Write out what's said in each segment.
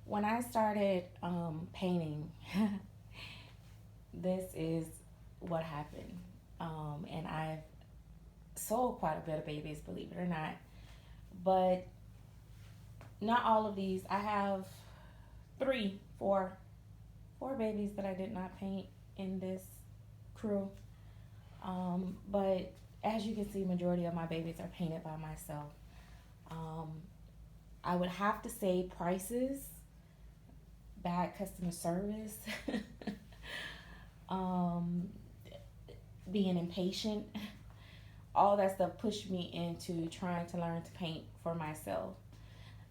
When I started painting, this is what happened. And I've sold quite a bit of babies, believe it or not. But not all of these. I have three, four babies that I did not paint in this crew. But as you can see, majority of my babies are painted by myself. Um, I would have to say prices, bad customer service, um, being impatient, all that stuff pushed me into trying to learn to paint for myself.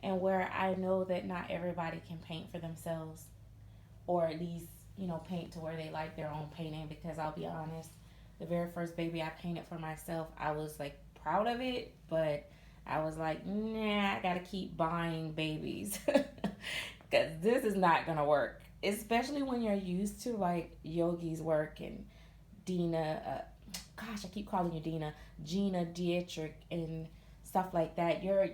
And where I know that not everybody can paint for themselves, or at least, paint to where they like their own painting. Because I'll be honest, the very first baby I painted for myself, I was like proud of it, but I was like, nah, I gotta keep buying babies because this is not gonna work. Especially when you're used to like Yogi's work and Dina. Gosh, I keep calling you Dina, Gina Dietrich, and stuff like that. You're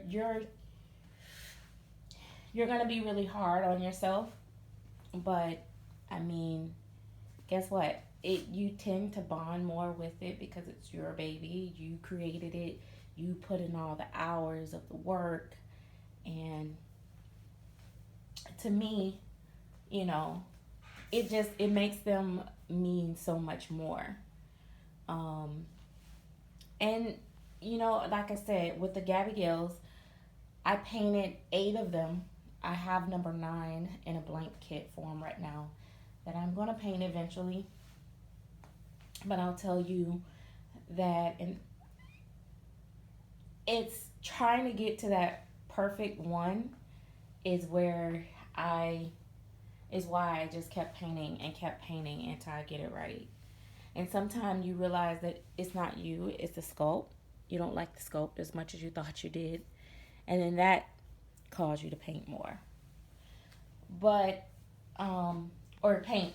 gonna be really hard on yourself, but I mean, guess what? You tend to bond more with it because it's your baby. You created it. You put in all the hours of the work, and to me, you know, it makes them mean so much more. Um, and like I said, with the Gabby Gills, I painted 8 of them. I have number 9 in a blank kit form right now that I'm gonna paint eventually. But I'll tell you that, and it's trying to get to that perfect one is where I is why I just kept painting and kept painting until I get it right. And sometimes you realize that it's not you, it's the sculpt. You don't like the sculpt as much as you thought you did. And then that caused you to paint more. But or paint,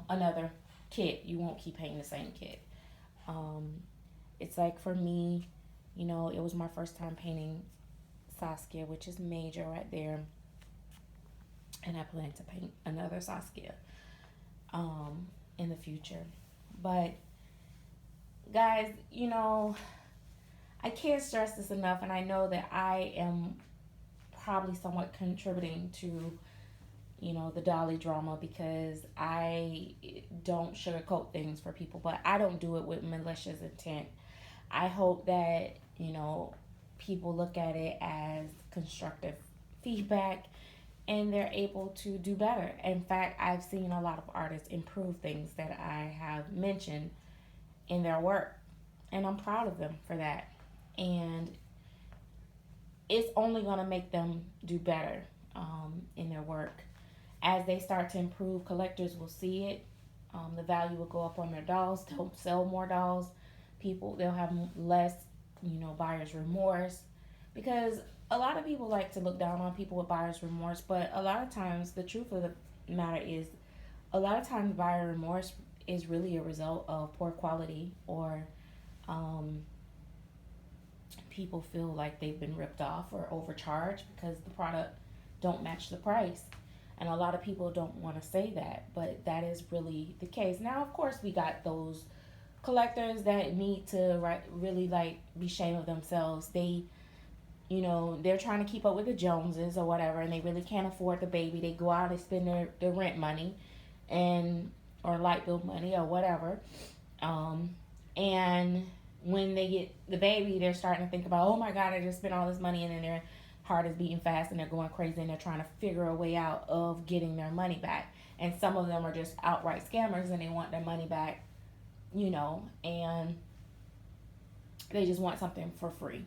another kit. You won't keep painting the same kit. Um, it's like for me, it was my first time painting Saskia, which is major right there, and I plan to paint another Saskia in the future. But guys, I can't stress this enough, and I know that I am probably somewhat contributing to the Dolly drama because I don't sugarcoat things for people, but I don't do it with malicious intent. I hope that, people look at it as constructive feedback and they're able to do better. In fact, I've seen a lot of artists improve things that I have mentioned in their work, and I'm proud of them for that. And it's only going to make them do better in their work. As they start to improve, collectors will see it. The value will go up on their dolls. They'll sell more dolls. They'll have less, buyer's remorse. Because a lot of people like to look down on people with buyer's remorse, but a lot of times the truth of the matter is, a lot of times buyer remorse is really a result of poor quality, or um, people feel like they've been ripped off or overcharged because the product don't match the price. And a lot of people don't want to say that, but that is really the case. Now, of course, we got those collectors that need to really like be ashamed of themselves. They're trying to keep up with the Joneses or whatever, and they really can't afford the baby. They go out and spend their rent money and or light bill money or whatever. And when they get the baby, they're starting to think about, oh my God, I just spent all this money, and then their heart is beating fast and they're going crazy and they're trying to figure a way out of getting their money back. And some of them are just outright scammers and they want their money back, and they just want something for free.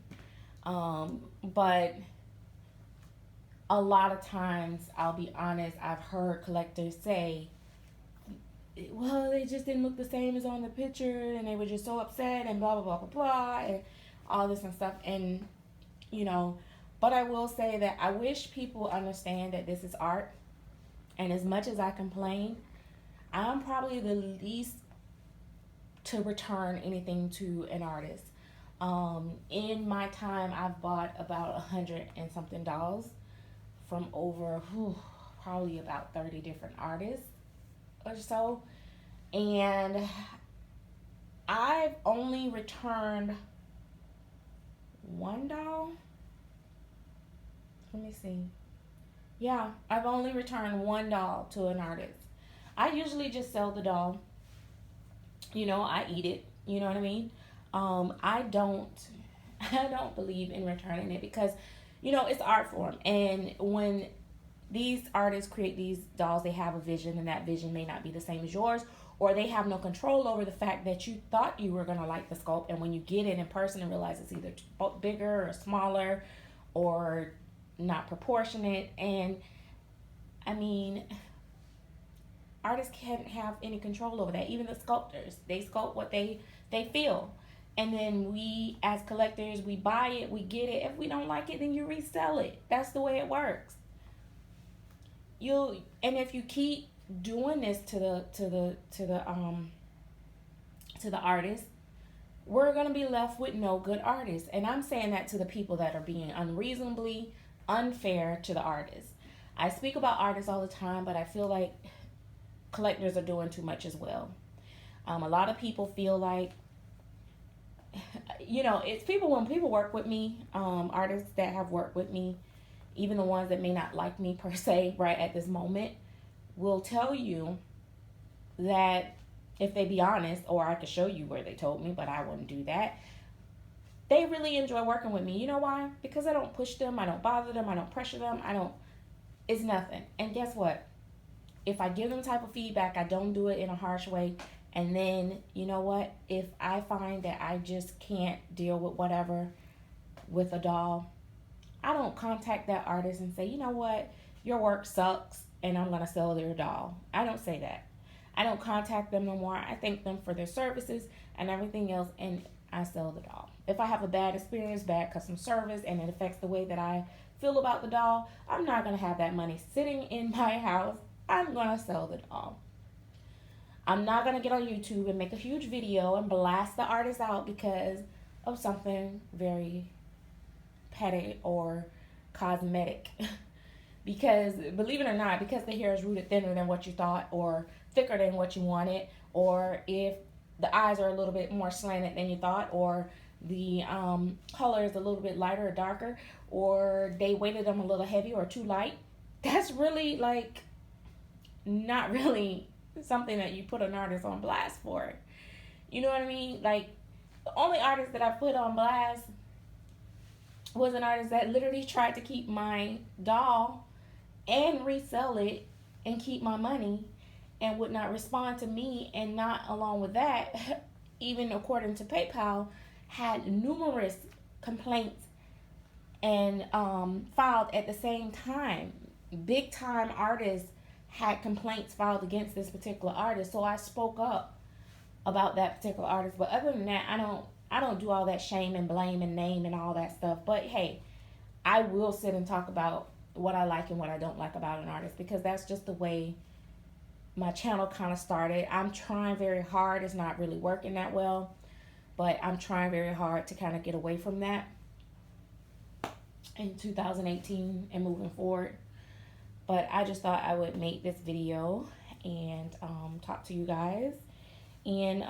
But a lot of times, I'll be honest, I've heard collectors say, well, they just didn't look the same as on the picture and they were just so upset and blah, blah, blah, blah, blah, and all this and stuff. And, you know, but I will say that I wish people understand that this is art. And as much as I complain, I'm probably the least to return anything to an artist. In my time, I've bought about 100 and something dolls from over probably about 30 different artists or so. And I've only returned one doll. Let me see. Yeah, I've only returned one doll to an artist. I usually just sell the doll. I eat it. You know what I mean? I don't, I don't believe in returning it because, it's art form, and when these artists create these dolls, they have a vision, and that vision may not be the same as yours, or they have no control over the fact that you thought you were gonna like the sculpt, and when you get it in person and realize it's either bigger or smaller, or not proportionate, and I mean, artists can't have any control over that. Even the sculptors, they sculpt what they feel, and then we as collectors, we buy it, we get it. If we don't like it, then you resell it. That's the way it works. And if you keep doing this to the artist, we're gonna be left with no good artists. And I'm saying that to the people that are being unreasonably unfair to the artists. I speak about artists all the time, but I feel like collectors are doing too much as well. A lot of people feel like, it's people, when people work with me, artists that have worked with me, even the ones that may not like me per se right at this moment, will tell you that if they be honest, or I could show you where they told me, but I wouldn't do that. They really enjoy working with me. You know why? Because I don't push them, I don't bother them, I don't pressure them, it's nothing. And guess what? If I give them type of feedback, I don't do it in a harsh way. And then, you know what? If I find that I just can't deal with whatever with a doll, I don't contact that artist and say, you know what? Your work sucks and I'm going to sell their doll. I don't say that. I don't contact them no more. I thank them for their services and everything else, and I sell the doll. If I have a bad experience, bad customer service, and it affects the way that I feel about the doll, I'm not going to have that money sitting in my house. I'm going to sell the doll. I'm not going to get on YouTube and make a huge video and blast the artist out because of something very petty or cosmetic. Because, believe it or not, because the hair is rooted thinner than what you thought, or thicker than what you wanted, or if the eyes are a little bit more slanted than you thought, or the color is a little bit lighter or darker, or they weighted them a little heavy or too light, that's really not really something that you put an artist on blast for. You know what I mean? The only artist that I put on blast was an artist that literally tried to keep my doll and resell it and keep my money, and would not respond to me, and not along with that, even according to PayPal, had numerous complaints and filed at the same time. Big time artists had complaints filed against this particular artist, so I spoke up about that particular artist. But other than that, I don't do all that shame and blame and name and all that stuff. But hey, I will sit and talk about what I like and what I don't like about an artist, because that's just the way my channel kind of started. I'm trying very hard. It's not really working that well, but I'm trying very hard to kind of get away from that in 2018 and moving forward. But I just thought I would make this video and talk to you guys. And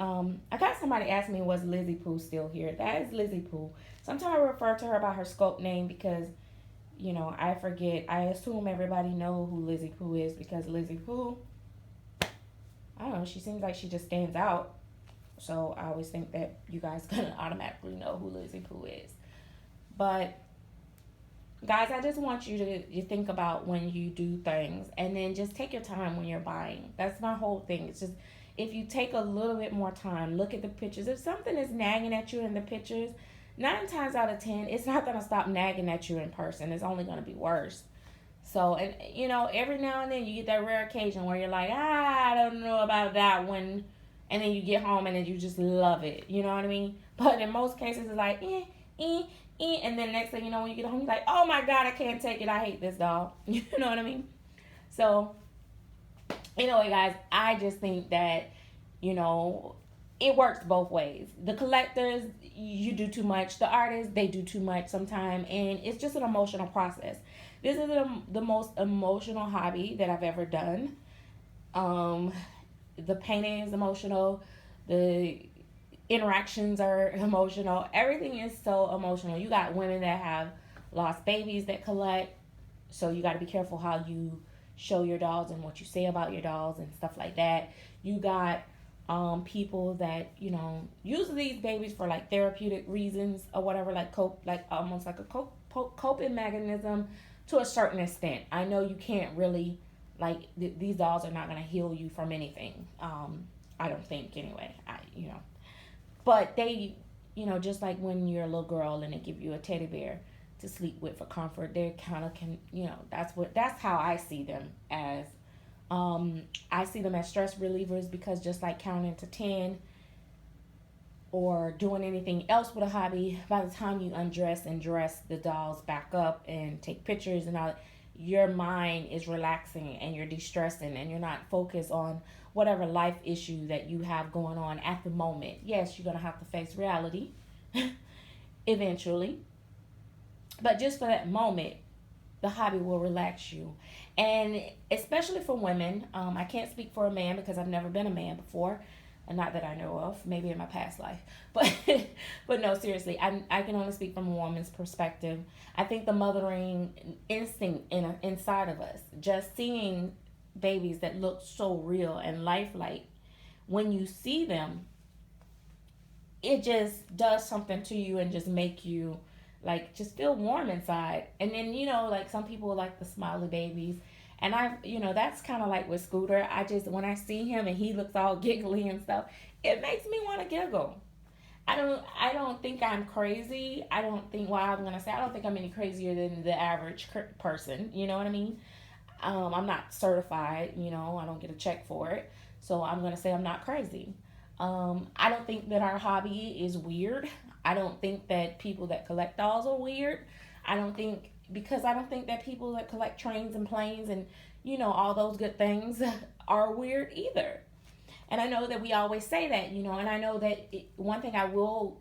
I got somebody ask me, was Lizzie Pooh still here? That is Lizzie Pooh. Sometimes I refer to her by her sculpt name because, I forget. I assume everybody know who Lizzie Pooh is, because Lizzie Pooh, I don't know, she seems like she just stands out. So I always think that you guys gonna automatically know who Lizzie Pooh is. But guys, I just want you to think about when you do things, and then just take your time when you're buying. That's my whole thing. It's just, if you take a little bit more time, look at the pictures. If something is nagging at you in the pictures, 9 times out of 10, it's not going to stop nagging at you in person. It's only going to be worse. So, and every now and then you get that rare occasion where you're like, I don't know about that one. And then you get home and then you just love it. You know what I mean? But in most cases, it's like, and then next thing you know, when you get home, you're like, oh my God, I can't take it. I hate this doll. You know what I mean? So, anyway, guys, I just think that, it works both ways. The collectors, you do too much. The artists, they do too much sometimes. And it's just an emotional process. This is the most emotional hobby that I've ever done. Um, the painting is emotional. The interactions are emotional. Everything is so emotional. You got women that have lost babies that collect, so you got to be careful how you show your dolls and what you say about your dolls and stuff like that. You got people that use these babies for like therapeutic reasons or whatever, like cope, like almost like a coping mechanism to a certain extent. I know you can't really like these dolls are not going to heal you from anything. I don't think anyway. But they, just like when you're a little girl and they give you a teddy bear to sleep with for comfort, they kind of can, that's how I see them as. I see them as stress relievers because just like counting to 10 or doing anything else with a hobby, by the time you undress and dress the dolls back up and take pictures and all, your mind is relaxing and you're de-stressing and you're not focused on whatever life issue that you have going on at the moment. Yes, you're going to have to face reality eventually, but just for that moment, the hobby will relax you. And especially for women, I can't speak for a man because I've never been a man before, and not that I know of, maybe in my past life, but but no, seriously, I can only speak from a woman's perspective. I think the mothering instinct inside of us, just seeing babies that look so real and lifelike, when you see them, it just does something to you and just make you like just feel warm inside. And then like some people like the smiley babies, and that's kind of like with Scooter. I just, when I see him and he looks all giggly and stuff, it makes me want to giggle. I don't think I'm crazy. I don't think, well, I'm gonna say I don't think I'm any crazier than the average person. You know what I mean? I'm not certified. I don't get a check for it, so I'm gonna say I'm not crazy. I don't think that our hobby is weird. I don't think that people that collect dolls are weird. I don't think, because I don't think that people that collect trains and planes and all those good things are weird either. And I know that we always say that, and I know that one thing I will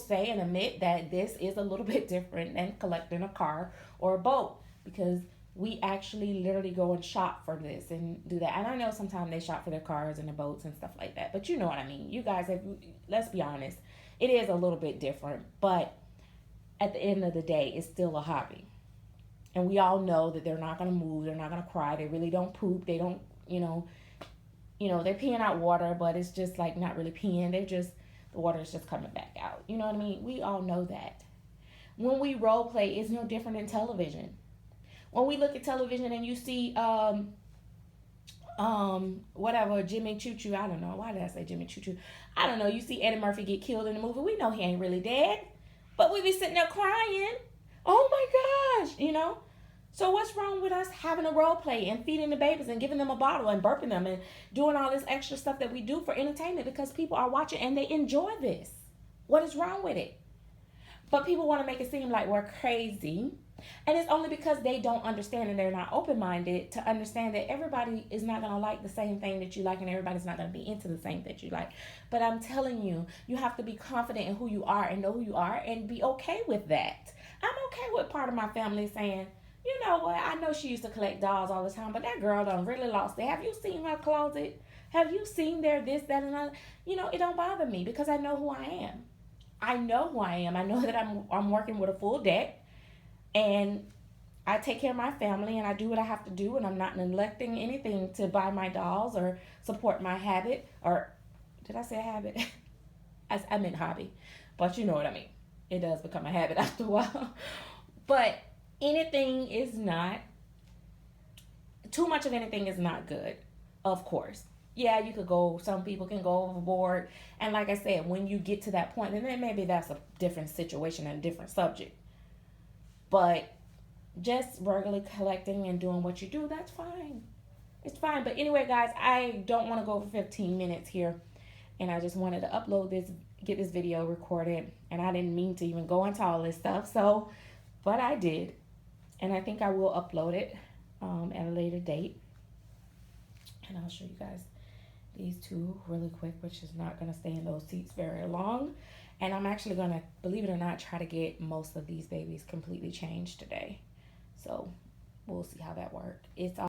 say and admit that this is a little bit different than collecting a car or a boat, because we actually literally go and shop for this and do that. And I know sometimes they shop for their cars and their boats and stuff like that, but you know what I mean. You guys have, let's be honest, it is a little bit different, but at the end of the day, it's still a hobby. And we all know that they're not going to move, they're not going to cry, they really don't poop, they don't, they're peeing out water, but it's just like not really peeing. They're just, the water is just coming back out. You know what I mean? We all know that. When we role play, it's no different than television. When we look at television and you see whatever, Jimmy Choo Choo, I don't know, why did I say Jimmy Choo Choo? I don't know, you see Eddie Murphy get killed in the movie, we know he ain't really dead, but we be sitting there crying, oh my gosh, so what's wrong with us having a role play and feeding the babies and giving them a bottle and burping them and doing all this extra stuff that we do for entertainment because people are watching and they enjoy this? What is wrong with it? But people want to make it seem like we're crazy. And it's only because they don't understand and they're not open-minded to understand that everybody is not going to like the same thing that you like, and everybody's not going to be into the same that you like. But I'm telling you, you have to be confident in who you are and know who you are and be okay with that. I'm okay with part of my family saying, you know what, I know she used to collect dolls all the time, but that girl done really lost it. Have you seen her closet? Have you seen their this, that, and other? It don't bother me because I know who I am. I know who I am. I know that I'm working with a full deck, and I take care of my family and I do what I have to do, and I'm not neglecting anything to buy my dolls or support my habit. Or did I say habit? I meant hobby, but you know what I mean. It does become a habit after a while. But anything is not, too much of anything is not good, of course. Yeah, you could go, some people can go overboard. And like I said, when you get to that point, and then maybe that's a different situation and a different subject. But just regularly collecting and doing what you do, that's fine. It's fine. But anyway, guys, I don't want to go over 15 minutes here. And I just wanted to upload this, get this video recorded. And I didn't mean to even go into all this stuff. So, but I did. And I think I will upload it at a later date. And I'll show you guys these two really quick, which is not going to stay in those seats very long. And I'm actually going to, believe it or not, try to get most of these babies completely changed today. So we'll see how that works. It's